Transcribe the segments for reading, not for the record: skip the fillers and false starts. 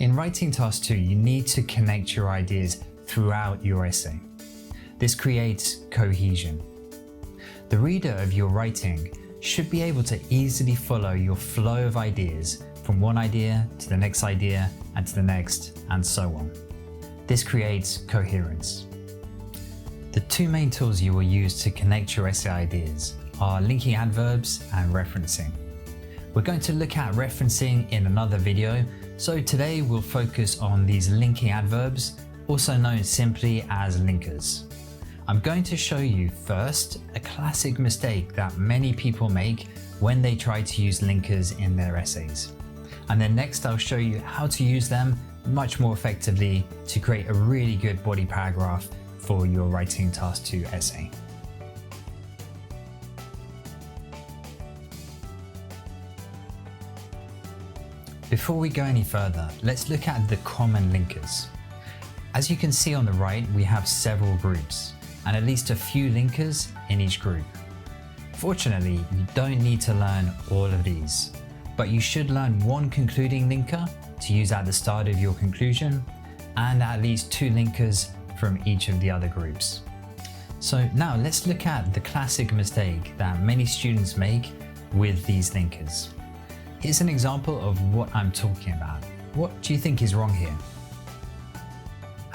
In writing task 2, you need to connect your ideas throughout your essay. This creates cohesion. The reader of your writing should be able to easily follow your flow of ideas from one idea to the next idea and to the next, and so on. This creates coherence. The two main tools you will use to connect your essay ideas are linking adverbs and referencing. We're going to look at referencing in another video, so today we'll focus on these linking adverbs, also known simply as linkers. I'm going to show you first a classic mistake that many people make when they try to use linkers in their essays. And then next I'll show you how to use them much more effectively to create a really good body paragraph for your writing task 2 essay. Before we go any further, let's look at the common linkers. As you can see on the right, we have several groups and at least a few linkers in each group. Fortunately, you don't need to learn all of these, but you should learn one concluding linker to use at the start of your conclusion and at least 2 linkers from each of the other groups. So now let's look at the classic mistake that many students make with these linkers. Here's an example of what I'm talking about. What do you think is wrong here?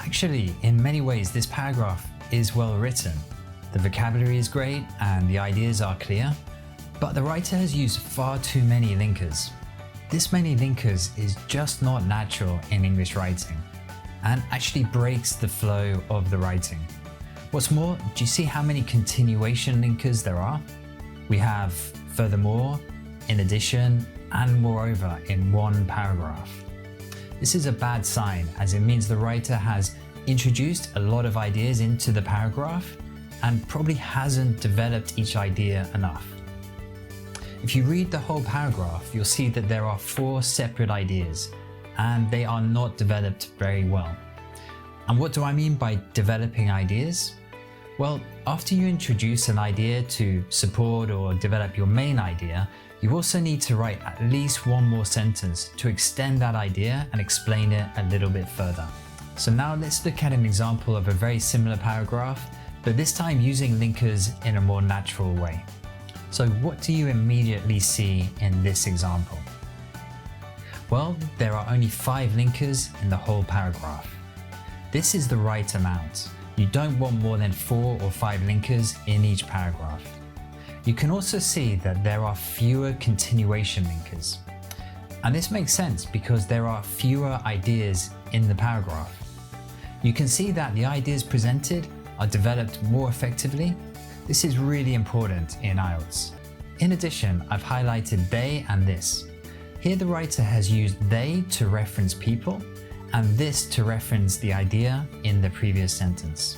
Actually, in many ways, this paragraph is well written. The vocabulary is great and the ideas are clear, but the writer has used far too many linkers. This many linkers is just not natural in English writing and actually breaks the flow of the writing. What's more, do you see how many continuation linkers there are? We have furthermore, in addition, and moreover in one paragraph. This is a bad sign, as it means the writer has introduced a lot of ideas into the paragraph and probably hasn't developed each idea enough. If you read the whole paragraph, you'll see that there are 4 separate ideas and they are not developed very well. And what do I mean by developing ideas? Well, after you introduce an idea to support or develop your main idea, you also need to write at least one more sentence to extend that idea and explain it a little bit further. So now let's look at an example of a very similar paragraph, but this time using linkers in a more natural way. So what do you immediately see in this example? Well, there are only 5 linkers in the whole paragraph. This is the right amount. You don't want more than 4 or 5 linkers in each paragraph. You can also see that there are fewer continuation linkers. And this makes sense because there are fewer ideas in the paragraph. You can see that the ideas presented are developed more effectively. This is really important in IELTS. In addition, I've highlighted they and this. Here the writer has used they to reference people and this to reference the idea in the previous sentence.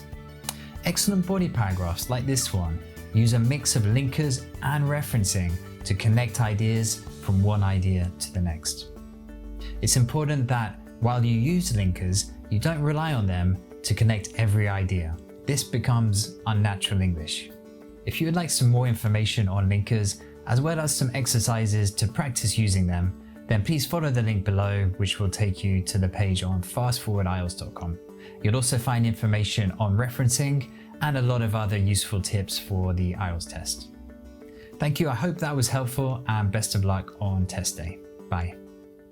Excellent body paragraphs like this one use a mix of linkers and referencing to connect ideas from one idea to the next. It's important that while you use linkers, you don't rely on them to connect every idea. This becomes unnatural English. If you would like some more information on linkers, as well as some exercises to practice using them, then please follow the link below, which will take you to the page on fastforwardielts.com. You'll also find information on referencing and a lot of other useful tips for the IELTS test. Thank you, I hope that was helpful, and best of luck on test day. Bye.